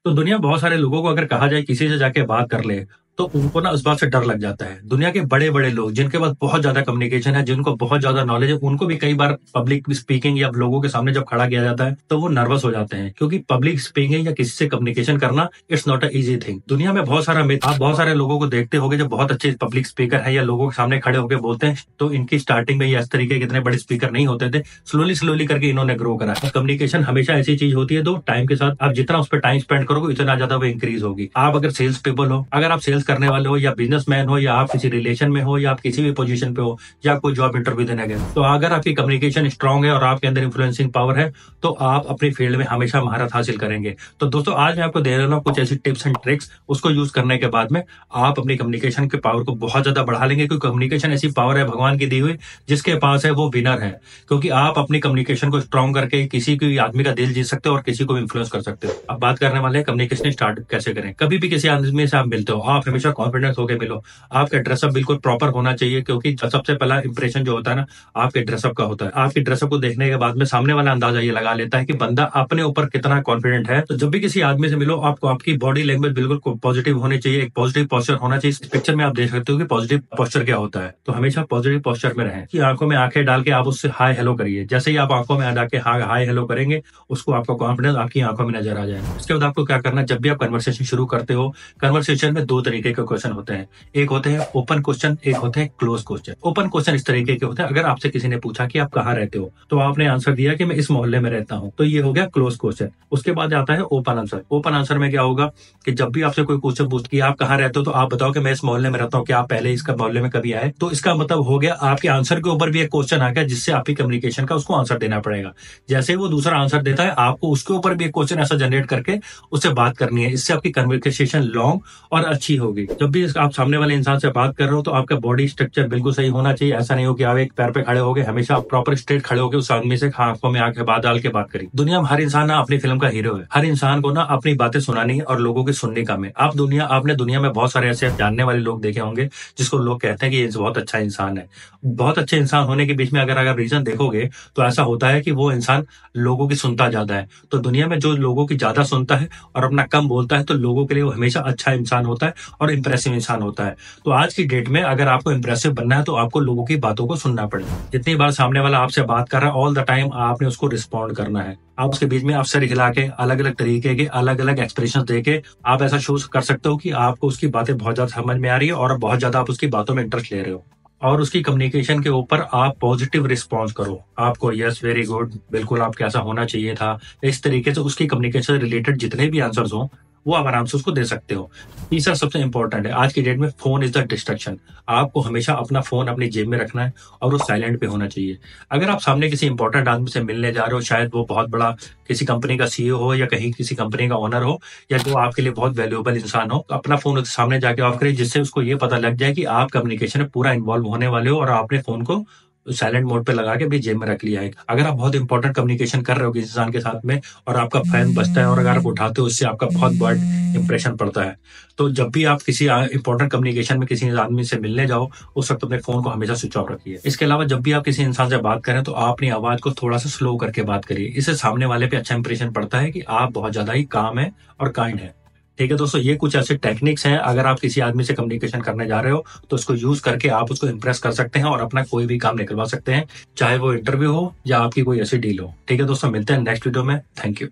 तो दुनिया में बहुत सारे लोगों को अगर कहा जाए किसी से जाके बात कर ले, तो उनको ना उस बात से डर लग जाता है। दुनिया के बड़े-बड़े लोग जिनके पास बहुत ज़्यादा कम्युनिकेशन है, जिनको बहुत ज़्यादा नॉलेज है, उनको भी कई बार पब्लिक स्पीकिंग या लोगों के सामने जब खड़ा किया जाता है, तो वो नर्वस हो जाते हैं क्योंकि पब्लिक स्पीकिंग या किसी से कम्युनिकेशन करना it's not a easy thing. दुनिया में बहुत सारा मिथ आप बहुत सारे लोगों को देखते होंगे जो बहुत अच्छे पब्लिक स्पीकर हैं या लोगों के सामने खड़े होके बोलते हैं, तो इनकी स्टार्टिंग में ये इस तरीके के इतने बड़े स्पीकर नहीं होते थे। स्लोली करके इन्होंने ग्रो करा है। कम्युनिकेशन हमेशा ऐसी चीज़ होती है, तो टाइम के साथ आप जितना उस पे टाइम स्पेंड करोगे, इतना ज़्यादा वो इंक्रीज़ होगी। आप अगर सेल्स पीपल हो, अगर आप सेल्स करने वाले हो या बिज़नेसमैन हो या आप किसी रिलेशन में हो या आप किसी भी पोजीशन पे हो या कोई जॉब इंटरव्यू देने गए, तो अगर आपकी कम्युनिकेशन स्ट्रांग है और आपके अंदर इन्फ्लुएंसिंग पावर है, तो आप अपनी फील्ड में हमेशा महारत हासिल करेंगे। तो दोस्तों, आज मैं आपको दे रहा हूँ कुछ ऐसी टिप्स एंड ट्रिक्स, उसको यूज़ करने के बाद में आप अपनी कम्युनिकेशन के पावर को बहुत ज़्यादा बढ़ा लेंगे, क्योंकि कम्युनिकेशन ऐसी पावर है भगवान की दी हुई, जिसके पास है वो विनर है। क्योंकि आप अपनी कम्युनिकेशन को स्ट्रांग करके किसी भी आदमी का दिल जीत सकते हो और किसी को भी इन्फ्लुएंस कर सकते हो। अब बात करने वाले हैं कम्युनिकेशन स्टार्ट कैसे करें। कभी भी किसी आदमी से आप मिलते हो, आप हमेशा कॉन्फिडेंस होकर मिलो। आपका ड्रेसअप बिल्कुल प्रॉपर होना चाहिए, क्योंकि सबसे पहला इंप्रेशन जो होता है ना, आपके ड्रेसअप का होता है। आपके ड्रेसअप को देखने के बाद में सामने वाला अंदाजा ये लगा लेता है कि बंदा अपने ऊपर कितना कॉन्फिडेंट है। तो जब भी किसी आदमी से मिलो, आपको आपकी बॉडी लैंग्वेज बिल्कुल पॉजिटिव होनी चाहिए, एक पॉजिटिव पोस्चर होना चाहिए। इस पिक्चर में आप देख सकते हो कि पॉजिटिव पोस्चर क्या होता है। तो हमेशा पॉजिटिव पोस्चर में रहें कि आंखों में आंखें डाल के आप उससे हाय हेलो करिए। जैसे ही आप आंखों में डाल के हाय हेलो करेंगे, उसको आपका कॉन्फिडेंस आपकी आंखों में नजर आ जाएगा। उसके बाद आपको क्या करना है, जब भी आप कन्वर्सेशन शुरू करते हो, कन्वर्सेशन में दो तरीके के क्वेश्चन होते हैं। एक होते हैं ओपन क्वेश्चन, एक होते हैं क्लोज क्वेश्चन। ओपन क्वेश्चन इस तरीके के होते हैं, अगर आपसे किसी ने पूछा कि आप कहाँ रहते हो, तो आपने आंसर दिया कि मैं इस मोहल्ले में रहता हूँ, तो ये हो गया क्लोज क्वेश्चन। उसके बाद आता है ओपन आंसर। ओपन आंसर में क्या होगा कि जब भी आपसे कोई क्वेश्चन पूछे कि आप कहाँ रहते हो, तो आप बताओ कि मैं इस मोहल्ले में रहता हूँ, क्या आप पहले इसका मोहल्ले में कभी आए। तो इसका मतलब हो गया आपके आंसर के ऊपर भी एक क्वेश्चन आ गया, जिससे आपकी कम्युनिकेशन का उसको आंसर देना पड़ेगा। जैसे ही वो दूसरा आंसर देता है, आपको उसके ऊपर भी एक क्वेश्चन ऐसा जनरेट करके उससे बात करनी है। इससे आपकी कन्वर्सेशन लॉन्ग और अच्छी होगी। जब भी आप सामने वाले इंसान से बात कर रहे हो, तो आपका बॉडी स्ट्रक्चर बिल्कुल सही होना चाहिए। ऐसा नहीं हो कि आप एक पैर पे खड़े हो गए, हमेशा आप प्रॉपर स्ट्रेट खड़े होकर उस आदमी से आंखों में आंखें बात डाल के बात करिए। दुनिया में हर इंसान ना अपनी फिल्म का हीरो है। हर इंसान को ना अपनी बातें सुनानी और लोगों की सुनने का में। आपने दुनिया में बहुत सारे ऐसे जानने वाले लोग देखे होंगे जिसको लोग कहते हैं कि ये बहुत अच्छा इंसान है। बहुत अच्छे इंसान होने के बीच में अगर रीजन देखोगे, तो ऐसा होता है कि वो इंसान लोगों की सुनता ज्यादा है। तो दुनिया में जो लोगों की ज्यादा सुनता है और अपना कम बोलता है, तो लोगों के लिए वो हमेशा अच्छा इंसान होता है और इंप्रेसिव इंसान होता है। तो आज की डेट में अगर आपको इंप्रेसिव बनना है, तो आपको लोगों की बातों को सुनना पड़ेगा। जितनी बार सामने वाला आपसे बात कर रहा है, ऑल द टाइम आपने उसको रिस्पॉन्ड करना है। आप उसके बीच में आप सर हिला के अलग अलग तरीके के अलग अलग एक्सप्रेशन देके आप ऐसा शो कर सकते हो कि आपको उसकी बातें बहुत ज्यादा समझ में आ रही है और बहुत ज्यादा आप उसकी बातों में इंटरेस्ट ले रहे हो। और उसकी कम्युनिकेशन के ऊपर आप पॉजिटिव रिस्पॉन्स करो। आपको यस वेरी गुड, बिल्कुल आप कैसा होना चाहिए था, इस तरीके से उसकी कम्युनिकेशन रिलेटेड जितने भी आंसर्स हो, वो आप आराम से उसको दे सकते हो। तीसरा सबसे इंपॉर्टेंट है, आज की डेट में फोन इज द डिस्ट्रक्शन। आपको हमेशा अपना फोन अपनी जेब में रखना है और वो साइलेंट पे होना चाहिए। अगर आप सामने किसी इंपॉर्टेंट आदमी से मिलने जा रहे हो, शायद वो बहुत बड़ा किसी कंपनी का सीईओ हो या कहीं किसी कंपनी का ओनर हो, या जो आपके लिए बहुत वैल्यूएबल इंसान हो, तो अपना फोन उसके सामने जाके ऑफ करिए, जिससे उसको ये पता लग जाए कि आप कम्युनिकेशन में पूरा इन्वॉल्व होने वाले हो और आपने फोन को साइलेंट मोड पे लगा के भी जेब में रख लिया है। अगर आप बहुत इंपॉर्टेंट कम्युनिकेशन कर रहे हो किसी इंसान के साथ में और आपका फैन बजता है और अगर आप उठाते हो, उससे आपका बहुत बड़ा इंप्रेशन पड़ता है। तो जब भी आप किसी इंपॉर्टेंट कम्युनिकेशन में किसी आदमी से मिलने जाओ, उस वक्त अपने फोन को हमेशा स्विच ऑफ रखिए। इसके अलावा जब भी आप किसी इंसान से बात करें, तो आप अपनी आवाज को थोड़ा सा स्लो करके बात करिए। इससे सामने वाले पे अच्छा इंप्रेशन पड़ता है कि आप बहुत ज्यादा ही काम है और काइंड है। ठीक है दोस्तों, ये कुछ ऐसे टेक्निक्स हैं, अगर आप किसी आदमी से कम्युनिकेशन करने जा रहे हो, तो इसको यूज करके आप उसको इंप्रेस कर सकते हैं और अपना कोई भी काम निकलवा सकते हैं, चाहे वो इंटरव्यू हो या आपकी कोई ऐसी डील हो। ठीक है दोस्तों, मिलते हैं नेक्स्ट वीडियो में। Thank you.